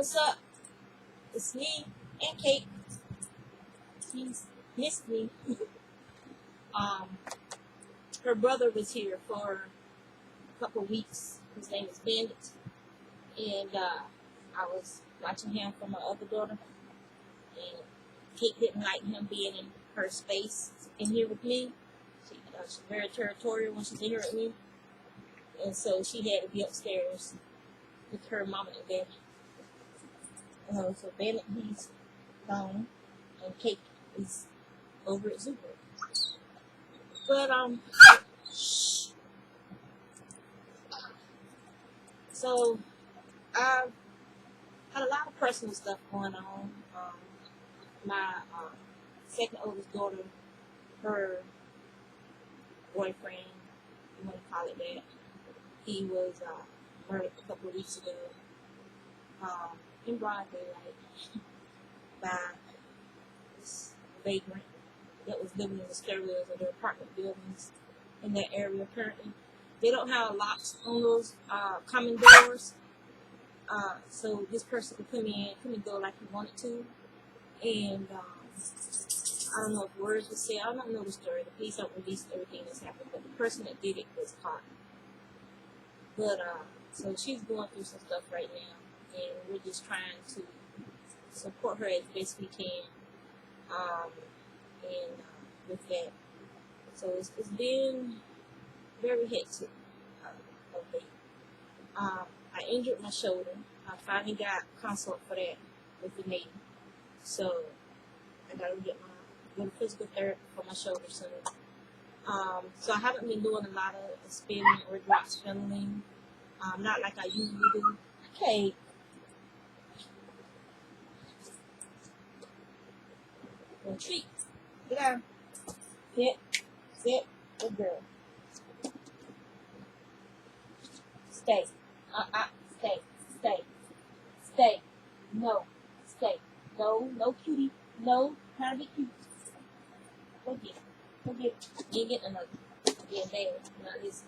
What's up? It's me and Kate. She's missed me. Her brother was here for a couple weeks. His name is Bandit. And I was watching him for my other daughter. And Kate didn't like him being in her space in here with me. She's very territorial when she's in here with me. And so she had to be upstairs with her mama and daddy. So Bandit, he's gone. And Kate is over at Zuber. But, so I've had a lot of personal stuff going on. My second oldest daughter, her boyfriend, you want to call it that, he was murdered a couple of weeks ago in broad daylight by this vagrant that was living in the stairwells of their apartment buildings in that area. Apparently, they don't have locks on those common doors, so this person could come and go like he wanted to. And I don't know if words were said. I don't know the story. The police don't release everything that's happened, but the person that did it was caught. But so she's going through some stuff right now, and we're just trying to support her as best we can. And with that, so it's been very hectic of late. I injured my shoulder. I finally got consult for that with the Navy. So I gotta go to physical therapy for my shoulder soon. So I haven't been doing a lot of spinning or drop spinning. Not like I usually do. Okay. Retreat. Get down. Sit. Good girl. Stay. Stay. No. Stay. No cutie. No. Trying to be cute. Go get it. You ain't getting another. Yeah, there. Not this.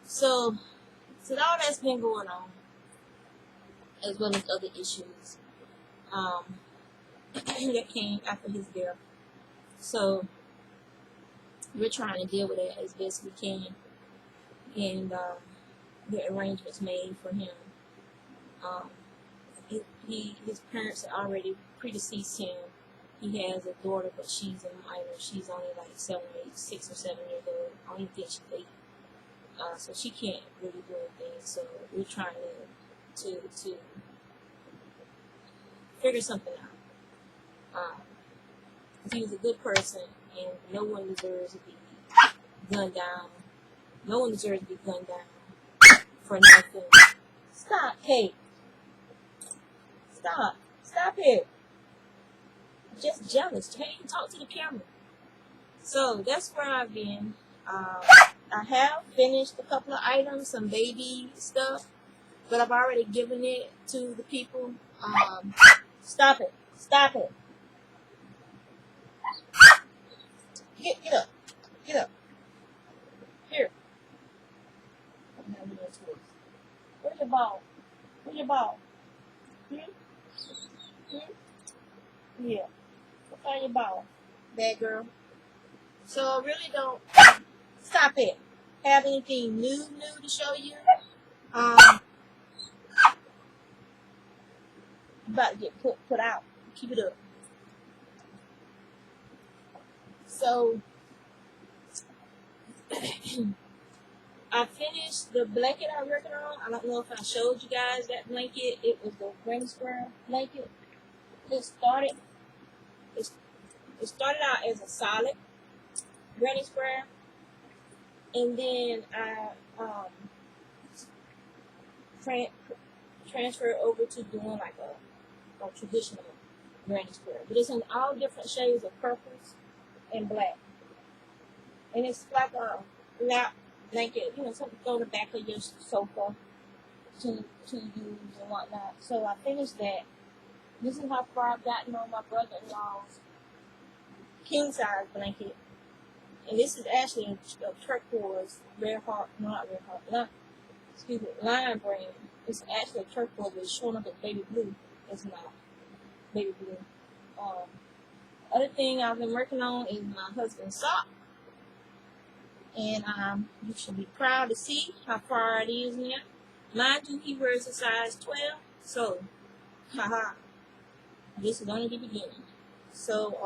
So all that's been going on, as well as other issues, that came after his death. So we're trying to deal with it as best we can, and get arrangements made for him. His parents had already predeceased him. He has a daughter, but she's a minor. She's only like 6 or 7 years old. I don't even think she's 8. So she can't really do anything. So we're trying to figure something out. He was a good person, and no one deserves to be gunned down. No one deserves to be gunned down for nothing. Stop, Kate. Stop it. I'm just jealous. Hey, talk to the camera. So that's where I've been. I have finished a couple of items, some baby stuff, but I've already given it to the people. Stop it. Get up. Here. Where's your ball? Yeah. Find your ball. Bad girl. So I really don't stop it. Have anything new to show you. About to get put out. Keep it up. So I finished the blanket I'm working on. I don't know if I showed you guys that blanket. It was the granny square blanket. It started out as a solid granny square, and then I transferred over to doing like a traditional granny square. But it's in all different shades of purples and black, and it's like a lap blanket, something to throw in the back of your sofa to use and whatnot. So I finished that. This is how far I've gotten on my brother-in-law's king size blanket. And this is actually a turquoise lime green It's actually a turquoise, but it's showing up as baby blue. It's not baby blue. Other thing I've been working on is my husband's sock. And you should be proud to see how far it is now. Mind you, he wears a size 12. So, haha, this is only the beginning. So,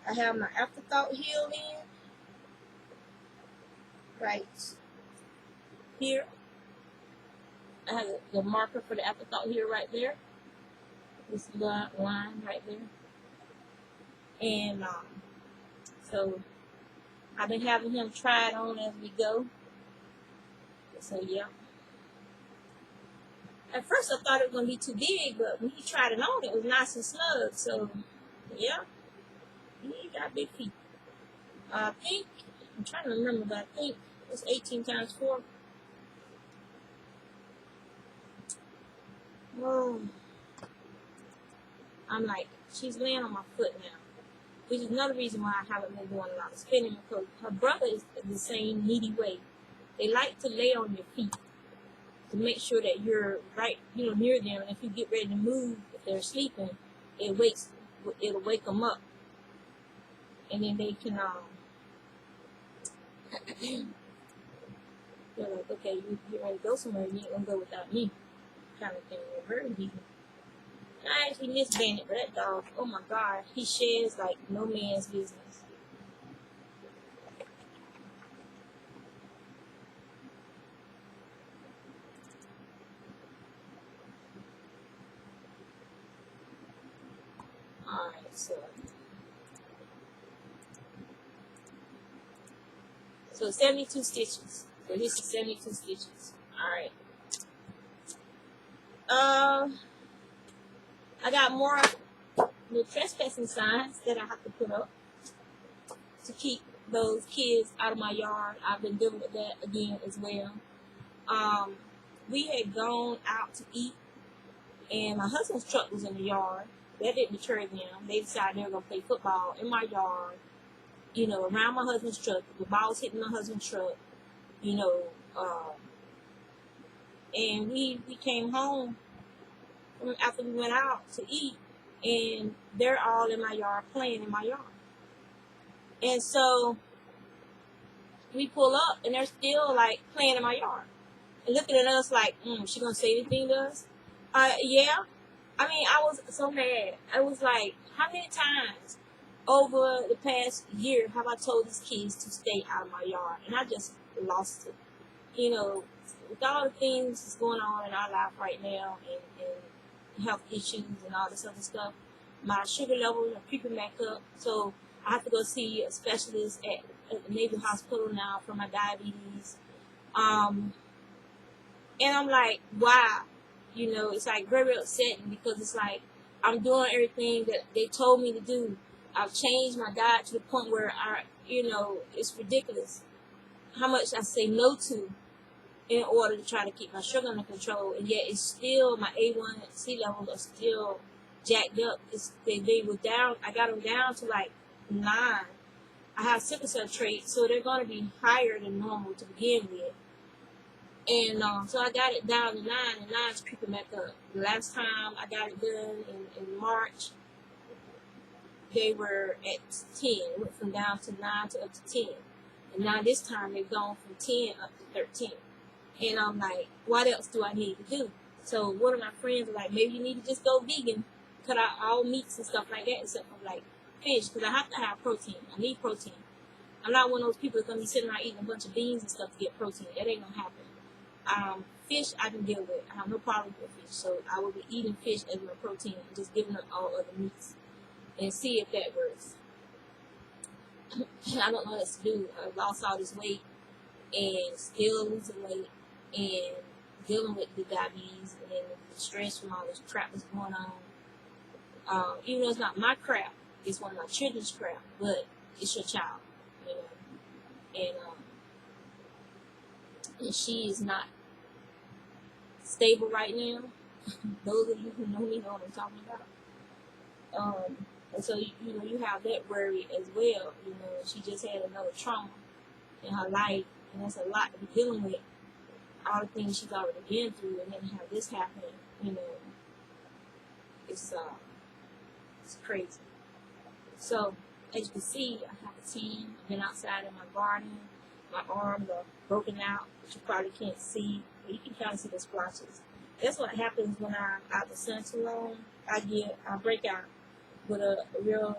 I have my afterthought heel in. Right here. I have the marker for the afterthought here right there. This line right there. And so I've been having him try it on as we go. So yeah. At first I thought it was gonna be too big, but when he tried it on, it was nice and snug. So yeah, he got big feet. I think I'm trying to remember, but I think it's 18 times 4. Oh, I'm like, she's laying on my foot now, which is another reason why I haven't been doing a lot of spinning, because her brother is the same needy way. They like to lay on your feet to make sure that you're right, near them. And if you get ready to move, if they're sleeping, it'll wake them up, and then they can they're like, okay, you get ready to go somewhere, you ain't gonna go without me, kind of thing. They're very easy. I actually miss Bandit, but that dog, oh my god, he sheds like no man's business. Alright, so 72 stitches. So this is 72 stitches. Alright. I got more little trespassing signs that I have to put up to keep those kids out of my yard. I've been dealing with that again as well. We had gone out to eat, and my husband's truck was in the yard. That didn't deter them. They decided they were going to play football in my yard, around my husband's truck. The ball was hitting my husband's truck, and we came home after we went out to eat, and they're all in my yard playing in my yard. And so we pull up, and they're still like playing in my yard and looking at us like, she gonna say anything to us? Yeah. I mean, I was so mad. I was like, how many times over the past year have I told these kids to stay out of my yard? And I just lost it. With all the things that's going on in our life right now, and health issues and all this other stuff, my sugar levels are creeping back up. So I have to go see a specialist at the Navy Hospital now for my diabetes. And I'm like, wow. It's like very upsetting, because it's like I'm doing everything that they told me to do. I've changed my diet to the point where it's ridiculous how much I say no to in order to try to keep my sugar under control, and yet it's still, my A1C levels are still jacked up. They were down. I got them down to like 9. I have sickle cell trait, so they're going to be higher than normal to begin with. And so I got it down to 9, and 9's creeping back up. The last time I got it done in March, they were at 10. It went from down to 9 to up to 10. And now this time they've gone from 10 up to 13. And I'm like, what else do I need to do? So one of my friends was like, maybe you need to just go vegan, cut out all meats and stuff like that, except for like fish, because I have to have protein. I need protein. I'm not one of those people that's going to be sitting around eating a bunch of beans and stuff to get protein. That ain't going to happen. Fish I can deal with. I have no problem with fish. So I will be eating fish as my protein and just giving up all other meats and see if that works. I don't know what else to do. I lost all this weight and still losing weight and dealing with the diabetes and then the stress from all this crap that's going on. Even though it's not my crap, it's one of my children's crap, but it's your child, and she is not stable right now. Those of you who know me know what I'm talking about. And so you have that worry as well. She just had another trauma in her life, and that's a lot to be dealing with. all the things she's already been through, and then have this happen, you know, it's crazy. So, as you can see, I have a tan. I've been outside in my garden. My arms are broken out, which you probably can't see, but you can kind of see the splotches. That's what happens when I'm out in the sun too long. I break out with a real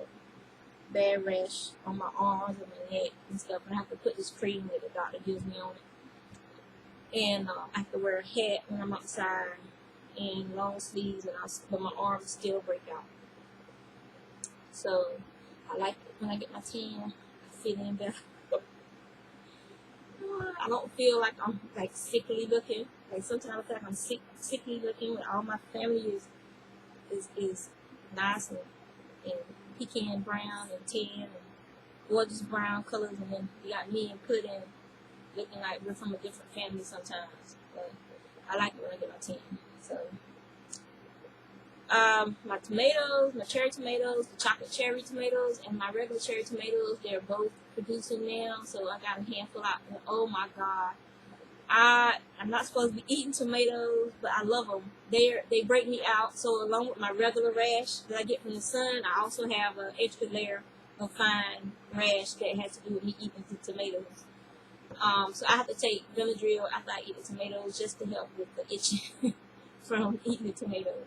bad rash on my arms and my neck and stuff, and I have to put this cream that the doctor gives me on it. And I have to wear a hat when I'm outside and long sleeves, but my arms still break out. So I like it when I get my tan. I fit in better. I don't feel like I'm like sickly looking. Like sometimes I feel like I'm sickly looking when all my family is nice and pecan brown and tan and gorgeous brown colors, and then you got me and Pudding looking like we're from a different family sometimes. But I like it when I get my tan. So my tomatoes, my cherry tomatoes, the chocolate cherry tomatoes, and my regular cherry tomatoes, they're both producing now. So I got a handful out, and oh my God, I'm not supposed to be eating tomatoes, but I love them. They break me out. So along with my regular rash that I get from the sun, I also have an extra layer of fine rash that has to do with me eating the tomatoes. So I have to take Benadryl after I eat the tomatoes just to help with the itching from eating the tomatoes.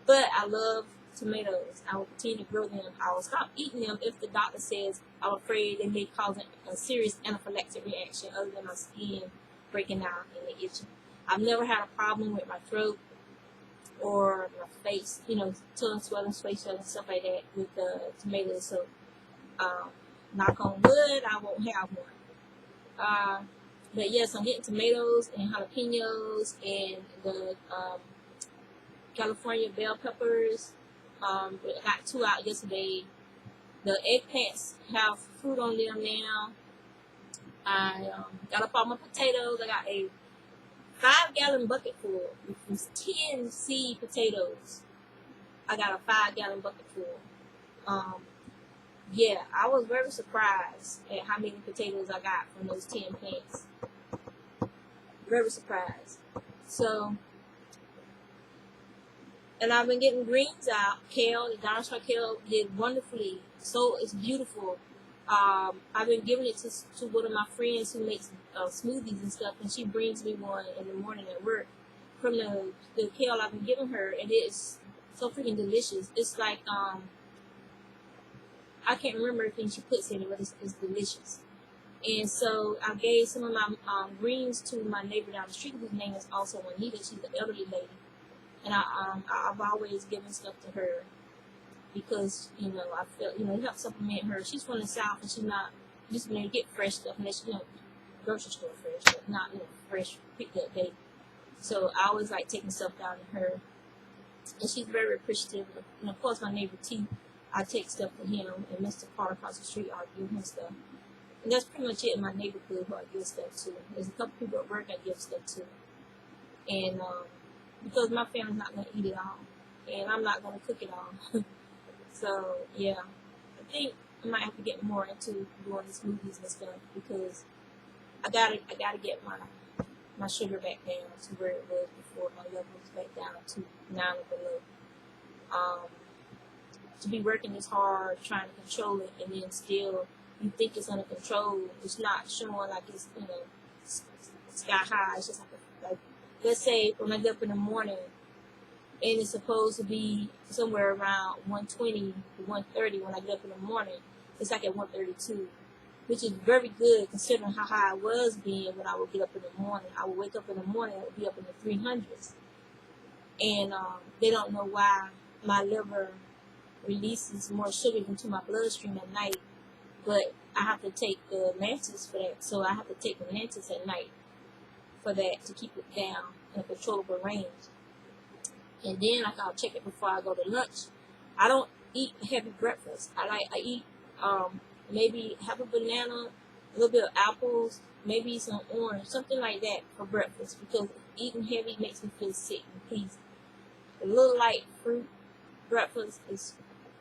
But I love tomatoes. I will continue to grow them. I will stop eating them if the doctor says I'm afraid they may cause a serious anaphylactic reaction other than my skin breaking out and the itching. I've never had a problem with my throat or my face, you know, tongue swelling, face swelling, stuff like that with the tomatoes. So, knock on wood, I won't have one. But yes, I'm getting tomatoes and jalapenos and the California bell peppers. I got 2 out yesterday. The eggplants have fruit on them now. I got up all my potatoes. I got a 5-gallon bucket full with 10 seed potatoes. I got a 5-gallon bucket full. Yeah, I was very surprised at how many potatoes I got from those 10 plants. Very surprised. So, and I've been getting greens out. Kale, the dinosaur kale did wonderfully. So it's beautiful. I've been giving it to one of my friends who makes smoothies and stuff, and she brings me one in the morning at work from the kale I've been giving her, and it's so freaking delicious. It's like, I can't remember everything she puts in it, but it's delicious. And so I gave some of my greens to my neighbor down the street, whose name is also Juanita. She's an elderly lady. And I've always given stuff to her because, you know, I felt, you know, it helps supplement her. She's from the South, and she's not just going to get fresh stuff unless, you know, grocery store fresh, but not, you know, fresh picked up day. So I always like taking stuff down to her. And she's very appreciative. And of course, my neighbor T, I take stuff to him, and Mr. Carter across the street, I'll give him stuff. And that's pretty much it in my neighborhood who I give stuff to. There's a couple people at work I give stuff to. And, because my family's not going to eat it all, and I'm not going to cook it all. So, yeah, I think I might have to get more into doing the smoothies and stuff, because I gotta get my sugar back down to where it was before. My level was back down to 9 or below. To be working this hard, trying to control it, and then still you think it's under control, it's not showing like it's, you know, sky high. It's just like let's say when I get up in the morning and it's supposed to be somewhere around 120 to 130 when I get up in the morning, it's like at 132, which is very good considering how high I was being when I would get up in the morning. I would wake up in the morning, I would be up in the 300s. And they don't know why my liver releases more sugar into my bloodstream at night, but I have to take the Lantus for that. So I have to take the Lantus at night for that to keep it down in a controllable range. And then I'll check it before I go to lunch. I don't eat heavy breakfast. I eat maybe half a banana, a little bit of apples, maybe some orange, something like that for breakfast, because eating heavy makes me feel sick and queasy. A little light fruit breakfast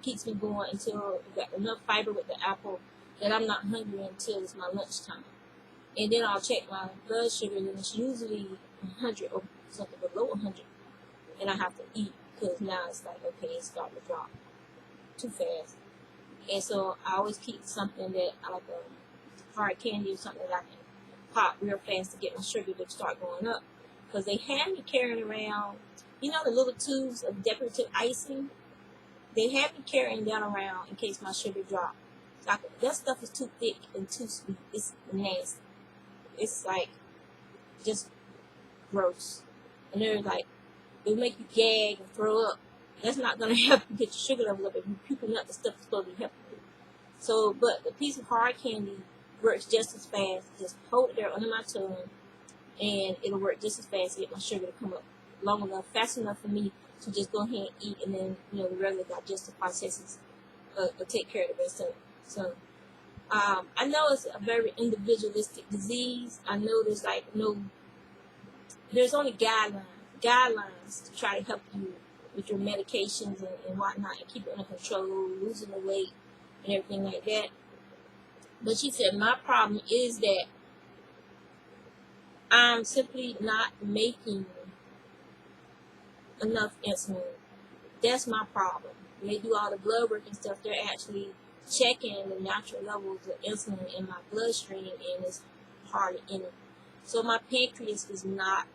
keeps me going until I got enough fiber with the apple that I'm not hungry until it's my lunchtime. and then I'll check my blood sugar, and it's usually 100 or something below 100, and I have to eat because now it's like, okay, it's starting to drop too fast. And so I always keep something that I like, a hard candy or something that I can pop real fast to get my sugar to start going up. Because they have me carrying around, the little tubes of decorative icing. They have me carrying that around in case my sugar drops. That stuff is too thick and too sweet. It's nasty. It's like just gross. And they're like, it'll make you gag and throw up. That's not going to help you get your sugar level up if you're puking up the stuff that's supposed to be helping you. So, but the piece of hard candy works just as fast. Just hold it there under my tongue, and it'll work just as fast to get my sugar to come up long enough, fast enough for me to just go ahead and eat, and then, the regular digestive processes will take care of the rest of it. So, I know it's a very individualistic disease. I know there's only guidelines to try to help you with your medications and whatnot, and keep it under control, losing the weight and everything like that. But she said, my problem is that I'm simply not making enough insulin. That's my problem. When they do all the blood work and stuff, they're actually checking the natural levels of insulin in my bloodstream, and it's hardly any. So my pancreas is not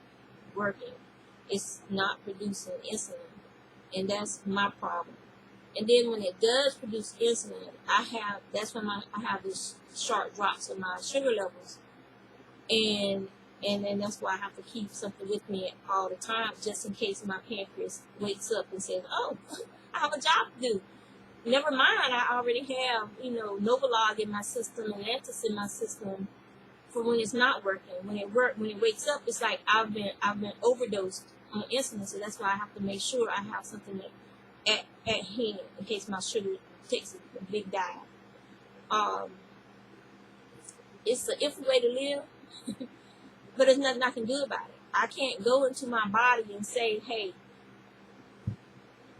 working. It's not producing insulin. And that's my problem. And then when it does produce insulin, that's when I have these sharp drops in my sugar levels. And then that's why I have to keep something with me all the time, just in case my pancreas wakes up and says, oh, I have a job to do. Never mind, I already have, Novolog in my system and Antus in my system for when it's not working. When it wakes up, it's like I've been overdosed on insulin, so that's why I have to make sure I have something at hand in case my sugar takes a big dive. It's an iffy way to live, but there's nothing I can do about it. I can't go into my body and say, hey,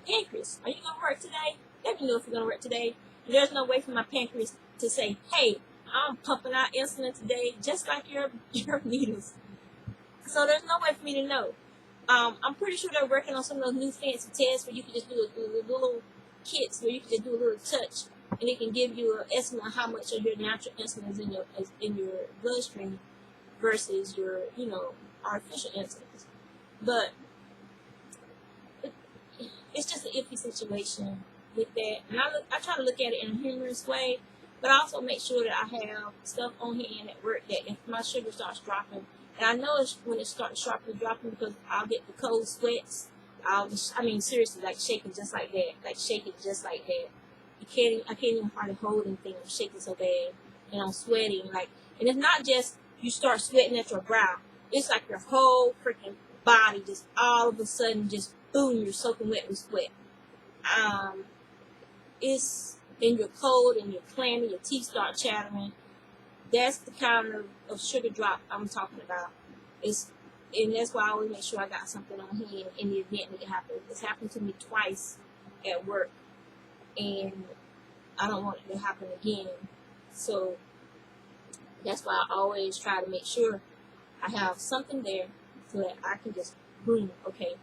pancreas, are you going to work today? Let me know if you're going to work today. There's no way for my pancreas to say, hey, I'm pumping out insulin today, just like your needles. So there's no way for me to know. I'm pretty sure they're working on some of those new fancy tests where you can just do a little kits where you can just do a little touch, and it can give you an estimate of how much of your natural insulin is in your bloodstream versus your artificial insulin. But it's just an iffy situation with that, and I try to look at it in a humorous way, but I also make sure that I have stuff on hand at work that if my sugar starts dropping. And I know it's when it starts sharply dropping because I'll get the cold sweats. Seriously, like shaking just like that. I can't even hardly hold anything. I'm shaking so bad, and I'm sweating. And it's not just you start sweating at your brow. It's like your whole freaking body just all of a sudden just boom, you're soaking wet with sweat. And you're cold and you're clammy. Your teeth start chattering. That's the kind of sugar drop I'm talking about. And that's why I always make sure I got something on hand in the event that it happens. It's happened to me twice at work, and I don't want it to happen again. So that's why I always try to make sure I have something there so that I can just boom, okay,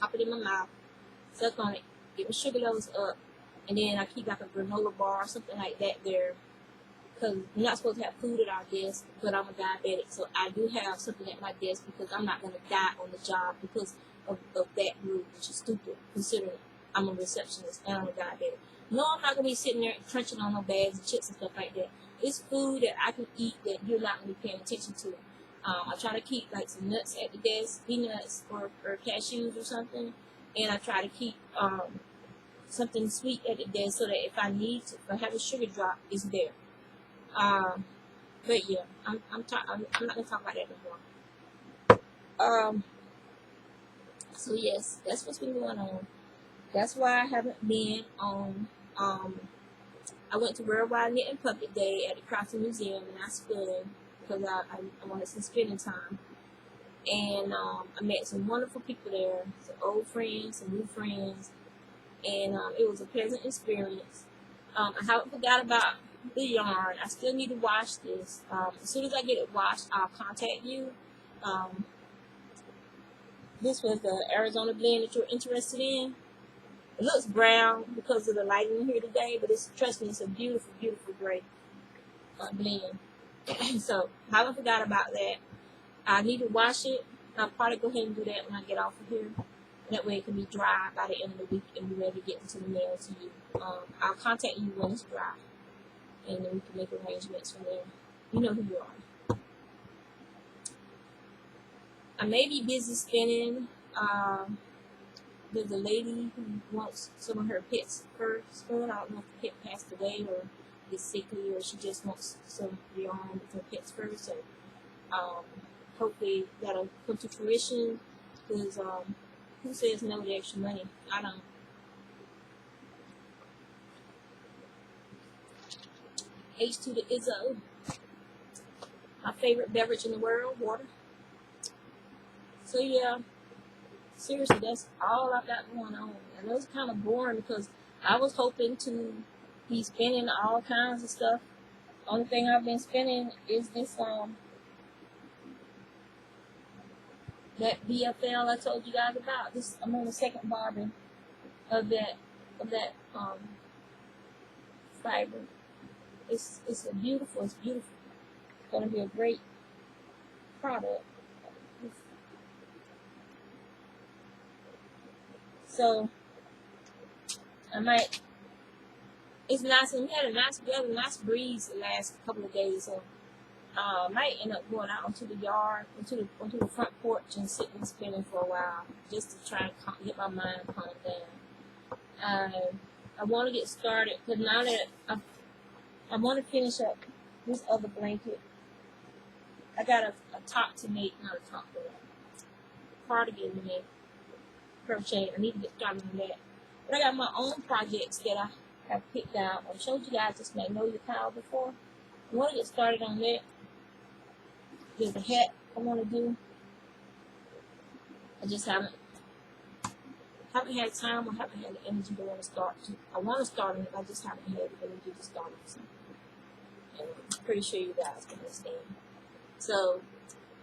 pop it in my mouth, suck on it, get my sugar levels up, and then I keep like a granola bar or something like that there. Because we're not supposed to have food at our desk, but I'm a diabetic, so I do have something at my desk because I'm not going to die on the job because of that rule, which is stupid, considering I'm a receptionist and I'm a diabetic. No, I'm not going to be sitting there crunching on no bags of chips and stuff like that. It's food that I can eat that you're not going to be paying attention to. I try to keep like some nuts at the desk, peanuts or cashews or something, and I try to keep something sweet at the desk so that if I need to, if I have a sugar drop, it's there. But yeah, I'm not gonna talk about that anymore. So yes, that's what's been going on. That's why I haven't been on. I went to Worldwide Knitting Puppet Day at the Crafting Museum, and I spent because I wanted some spending time, and I met some wonderful people there, some old friends, some new friends, and it was a pleasant experience. I haven't forgot about the yarn. I still need to wash this. As soon as I get it washed, I'll contact you. This was the Arizona blend that you're interested in. It looks brown because of the lighting here today, but trust me, it's a beautiful, beautiful gray blend. So, haven't forgot about that. I need to wash it. I'll probably go ahead and do that when I get off of here. That way it can be dry by the end of the week and be ready to get into the mail to you. I'll contact you when it's dry, and then we can make arrangements from there. You know who you are. I may be busy spinning. There's a lady who wants some of her pets fur spun. I don't know if the pet passed away or is sickly, or she just wants some yarn with her pet's fur. So hopefully that'll come to fruition. Because who says no to extra money? I don't. H to the Izzo. My favorite beverage in the world, water. So yeah, seriously, that's all I've got going on. And it was kind of boring because I was hoping to be spinning all kinds of stuff. Only thing I've been spinning is this that BFL I told you guys about. This I'm on the second bobbin of that fiber. It's beautiful. It's gonna be a great product. So I might. It's nice, and we had a nice weather, nice breeze the last couple of days. So I might end up going out onto the yard, onto the front porch, and sitting and spinning for a while, just to try and get my mind calmed down. I want to get started because now that I want to finish up this other blanket. I got a top to make, not a top, but a cardigan to make. Crochet. I need to get started on that. But I got my own projects that I have picked out. I've showed you guys this magnolia tile before. I want to get started on that. There's a hat I want to do. I just haven't had time or haven't had the energy to want to start. I want to start on it. I just haven't had the energy to start it. And I'm pretty sure you guys can understand. So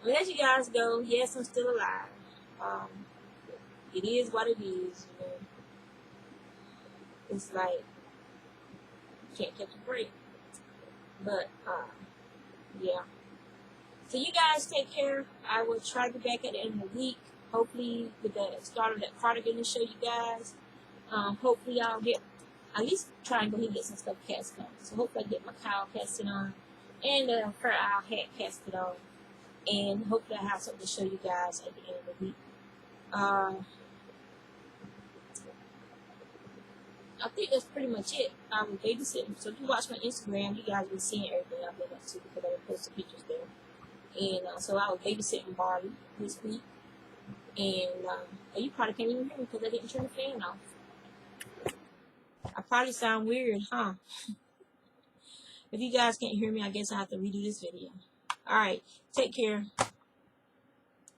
I'll let you guys go. Yes, I'm still alive. It is what it is, you know. It's like can't catch a break. But yeah. So you guys take care. I will try to be back at the end of the week. Hopefully with the start of that cardigan to show you guys. Hopefully I'll get at least try and go ahead and get some stuff cast on. So hopefully I get my cowl casted on and the fur owl hat casted on. And hopefully I have something to show you guys at the end of the week. I think that's pretty much it. I was babysitting. So if you watch my Instagram, you guys will be seeing everything I've been up to because I will post the pictures there. And so I was babysitting Barbie this week. And you probably can't even hear me because I didn't turn the fan off. I probably sound weird, huh? If you guys can't hear me, I guess I have to redo this video. Alright, take care.